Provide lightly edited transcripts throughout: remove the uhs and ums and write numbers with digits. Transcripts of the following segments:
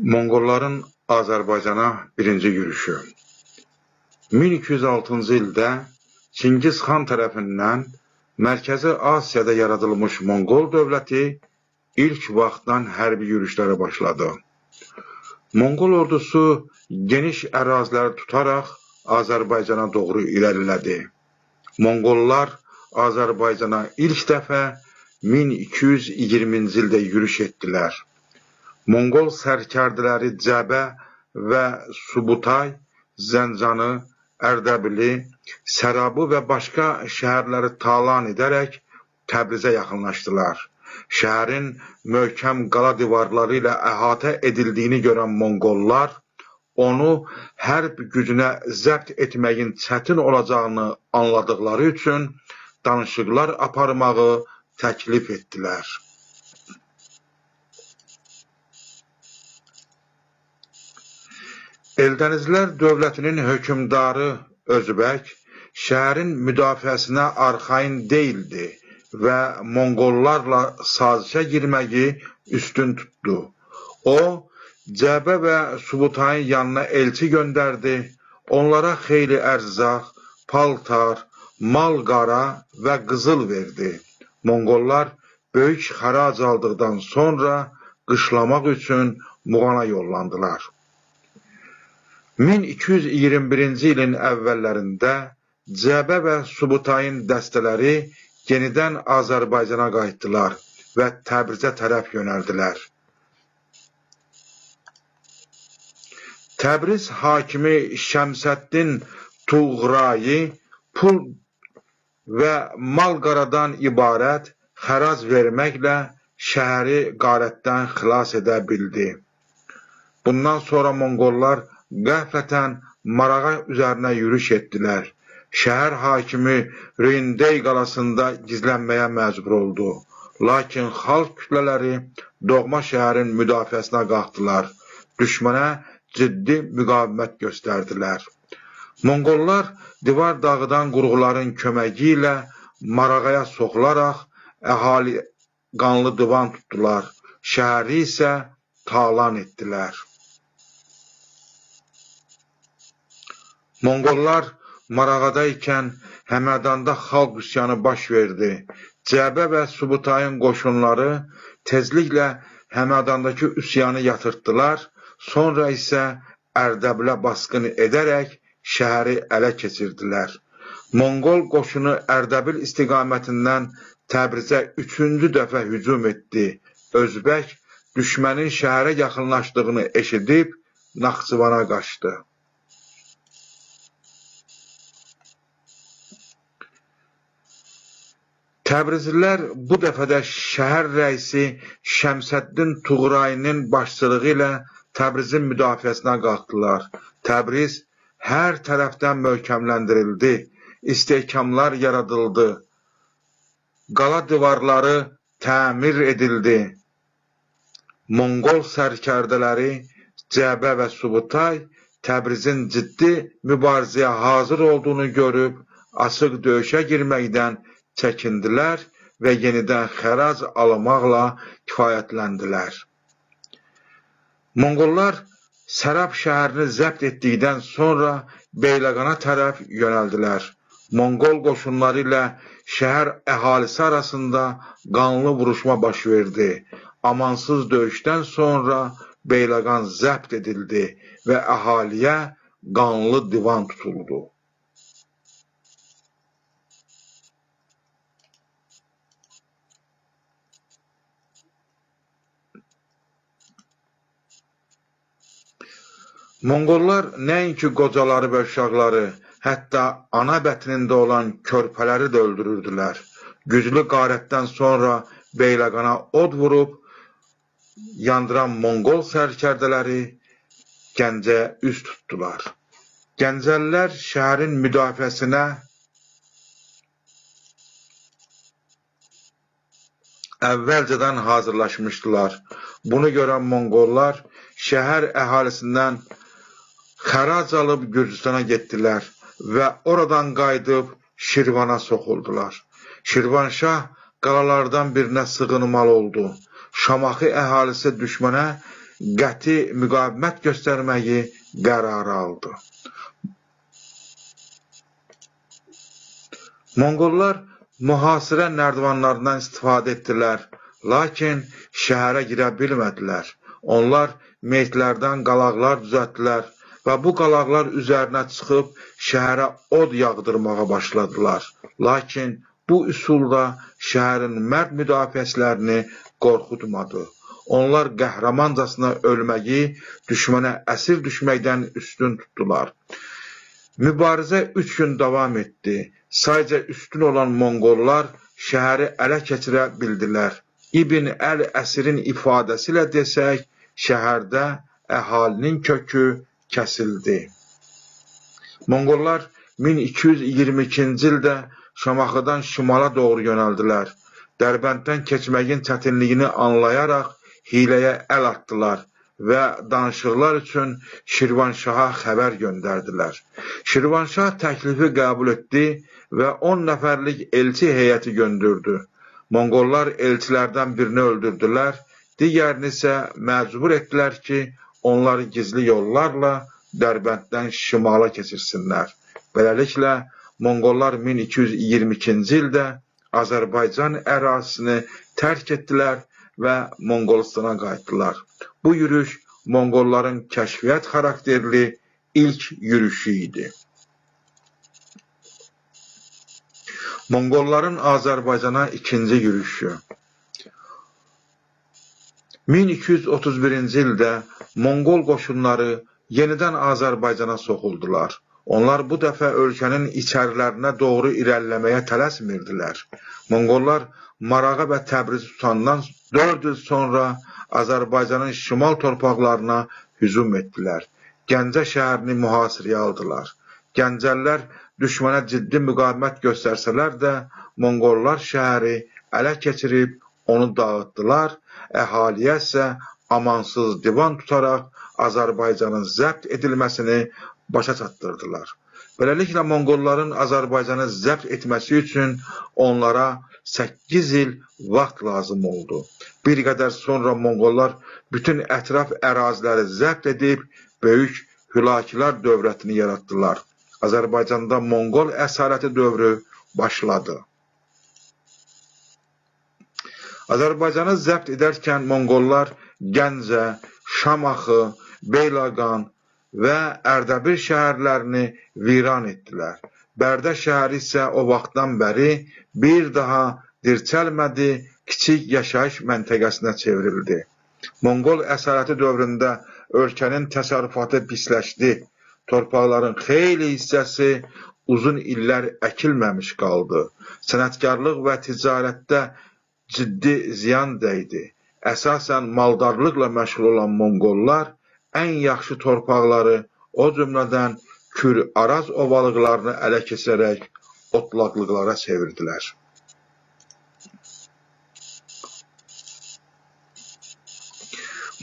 Monqolların Azərbaycana birinci yürüşü 1206-cı ildə Çingiz xan tərəfindən Mərkəzi Asiyada yaradılmış Monqol dövləti ilk vaxtdan hərbi yürüşlərə başladı. Monqol ordusu geniş əraziləri tutaraq Azərbaycana doğru irəlilədi. Monqollar Azərbaycana ilk dəfə 1220-ci ildə yürüş etdilər. Monqol sərkərdələri Cəbə və Subutay, Zəncanı, Ərdəbili, Sərabı və başqa şəhərləri talan edərək Təbrizə yaxınlaşdılar. Şəhərin möhkəm qala divarları ilə əhatə edildiyini görən Monqollar onu hərb gücünə zəbt etməyin çətin olacağını anladıqları üçün danışıqlar aparmağı təklif etdilər. Eldənizlər dövlətinin hökmdarı Özbək şəhərin müdafiəsinə arxayın deyildi və Monqollarla sazişə girməyi üstün tutdu. O, Cəbə və Subutayın yanına elçi göndərdi, onlara xeyli ərzaq, paltar, mal-qara və qızıl verdi. Monqollar böyük xərac aldıqdan sonra qışlamaq üçün Muğana yollandılar. 1221-ci ilin əvvəllərində Cəbə və Subutayın dəstələri yenidən Azərbaycana qayıtdılar və Təbrizə tərəf yönəldilər. Təbriz hakimi Şəmsəddin Tuğrayi pul və mal-qaradan ibarət xərac verməklə şəhəri qarətdən xilas edə bildi. Bundan sonra Monqollar qəflətən Marağa üzərinə yürüş etdilər. Şəhər hakimi Reyndey qalasında gizlənməyə məcbur oldu. Lakin xalq kütlələri doğma şəhərin müdafiəsinə qalxdılar. Düşmənə ciddi müqavimət göstərdilər. Monqollar divar dağıdan qurğuların köməyi ilə Marağaya soxularaq əhali qanlı divan tutdular. Şəhəri isə talan etdilər. Monqollar Marağadaykən Həmədanda xalq üsyanı baş verdi. Cəbə və Subutayın qoşunları tezliklə Həmədandakı üsyanı yatırtdılar, sonra isə Ərdəbilə basqın edərək şəhəri ələ keçirdilər. Monqol qoşunu Ərdəbil istiqamətindən Təbrizə 3-cü dəfə hücum etdi. Özbək düşmənin şəhərə yaxınlaşdığını eşidib Naxçıvana qaçdı. Təbrizlilər bu dəfədə şəhər rəisi Şəmsəddin Tuğrayinin başçılığı ilə Təbrizin müdafiəsinə qalxdılar. Təbriz hər tərəfdən möhkəmləndirildi, istehkamlar yaradıldı, qala divarları təmir edildi. Monqol sərkərdələri Cəbə və Subutay Təbrizin ciddi mübarizəyə hazır olduğunu görüb açıq döyüşə girməkdən çəkindilər və yenidən xərac almaqla kifayətləndilər. Monqollar Sərab şəhərini zəbt etdikdən sonra Beyləqana tərəf yönəldilər. Monqol qoşunları ilə şəhər əhalisi arasında qanlı vuruşma baş verdi. Amansız döyüşdən sonra Beyləqan zəbt edildi və əhaliyə qanlı divan tutuldu. Monqollar nəinki qocaları və uşaqları, hətta ana bətnində olan körpələri də öldürürdülər. Güclü qarətdən sonra Beyləqana od vurub yandıran Monqol sərkərdələri Gəncəyə üz tutdular. Gəncəlilər şəhərin müdafiəsinə əvvəlcədən hazırlaşmışdılar. Bunu görən Monqollar şəhər əhalisindən xərac alıb Gürcüstana getdilər və oradan qayıdıb Şirvana soxuldular. Şirvanşah qalalardan birinə sığınmalı oldu. Şamaxı əhalisi düşmənə qəti müqavimət göstərməyi qərarı aldı. Monqollar mühasirə nərdivanlarından istifadə etdilər, lakin şəhərə girə bilmədilər. Onlar meyitlərdən qalaqlar düzəltdilər və bu qalaqlar üzərinə çıxıb şəhərə od yağdırmağa başladılar. Lakin bu üsulda şəhərin mərd müdafiəçilərini qorxutmadı. Onlar qəhrəmancasına ölməyi, düşmənə əsir düşməkdən üstün tutdular. Mübarizə 3 gün davam etdi. Sadəcə üstün olan Monqollar şəhəri ələ keçirə bildilər. İbn Əl-Əsirin ifadəsi ilə desək, şəhərdə əhalinin kökü kəsildi. Monqollar 1222-ci ildə Şamaxıdan şimala doğru yönəldilər. Dərbənddən keçməyin çətinliyini anlayaraq hiləyə əl atdılar və danışıqlar üçün Şirvanşaha xəbər göndərdilər. Şirvanşah təklifi qəbul etdi və 10 nəfərlik elçi heyəti göndərdü. Monqollar elçilərdən birini öldürdülər, digərini isə məcbur etdilər ki, onları gizli yollarla Dərbənddən şimala keçirsinlər. Beləliklə, Monqollar 1222-ci ildə Azərbaycan ərazisini tərk etdilər və Monqolistana qayıtdılar. Bu yürüş Monqolların kəşfiyyat xarakterli ilk yürüşü idi. Monqolların Azərbaycana ikinci yürüşü. 1231-ci ildə Monqol qoşunları yenidən Azərbaycana soxuldular. Onlar bu dəfə ölkənin içərilərinə doğru irəliləməyə tələsmirdilər. Monqollar Marağa və Təbrizi tutandan 4 il sonra Azərbaycanın şimal torpaqlarına hücum etdilər. Gəncə şəhərini mühasirəyə aldılar. Gəncəllər düşmənə ciddi müqavimət göstərsələr də, Monqollar şəhəri ələ keçirib onu dağıtdılar, əhaliyə isə amansız divan tutaraq Azərbaycanın zəbt edilməsini başa çatdırdılar. Beləliklə, Monqolların Azərbaycanı zəbt etməsi üçün onlara 8 il vaxt lazım oldu. Bir qədər sonra Monqollar bütün ətraf əraziləri zəbt edib, böyük Hülakilər dövlətini yaratdılar. Azərbaycanda Monqol əsarəti dövrü başladı. Azərbaycanı zəbt edərkən Monqollar Gəncə, Şamaxı, Beyləqan və Ərdəbil şəhərlərini viran etdilər. Bərdə şəhəri isə o vaxtdan bəri bir daha dirçəlmədi, kiçik yaşayış məntəqəsinə çevrildi. Monqol əsarəti dövründə ölkənin təsərrüfatı pisləşdi. Torpaqların xeyli hissəsi uzun illər əkilməmiş qaldı. Sənətkarlıq və ticarətdə ciddi ziyan dəydi. Əsasən maldarlıqla məşğul olan Monqollar ən yaxşı torpaqları, o cümlədən Kür-Araz ovalıqlarını ələ keçirərək otlaqlıqlara çevirdilər.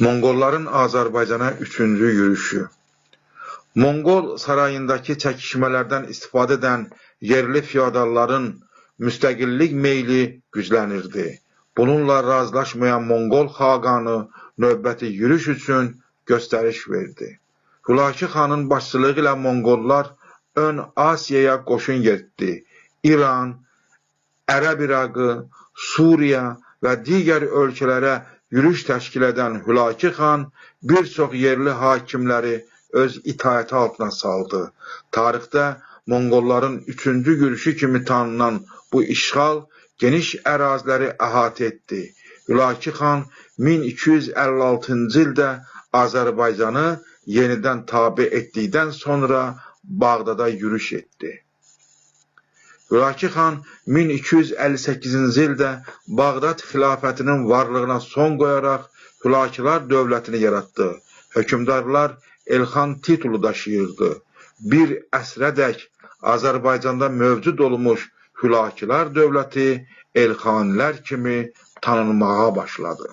Monqolların Azərbaycana 3-cü yürüşü. Monqol sarayındakı çəkişmələrdən istifadə edən yerli feodalların müstəqillik meyli güclənirdi. Bununla razılaşmayan Monqol xaqanı növbəti yürüş üçün göstəriş verdi. Hülaki xanın başçılığı ilə Monqollar ön Asiyaya qoşun yeritdi. İran, Ərəb İraqı, Suriya və digər ölkələrə yürüş təşkil edən Hülaki xan bir çox yerli hakimləri öz itaəti altına saldı. Tarixdə Monqolların 3-cü yürüşü kimi tanınan bu işğal geniş əraziləri əhatə etdi. Hülaki xan 1256-cı ildə Azərbaycanı yenidən tabe etdikdən sonra Bağdada yürüş etdi. Hülaki xan 1258-ci ildə Bağdad xilafətinin varlığına son qoyaraq Hülakilər dövlətini yaratdı. Hökümdarlar Elxan titulu daşıyırdı. Bir əsrədək Azərbaycanda mövcud olmuş Hülakilər dövləti Elxanilər kimi tanınmağa başladı.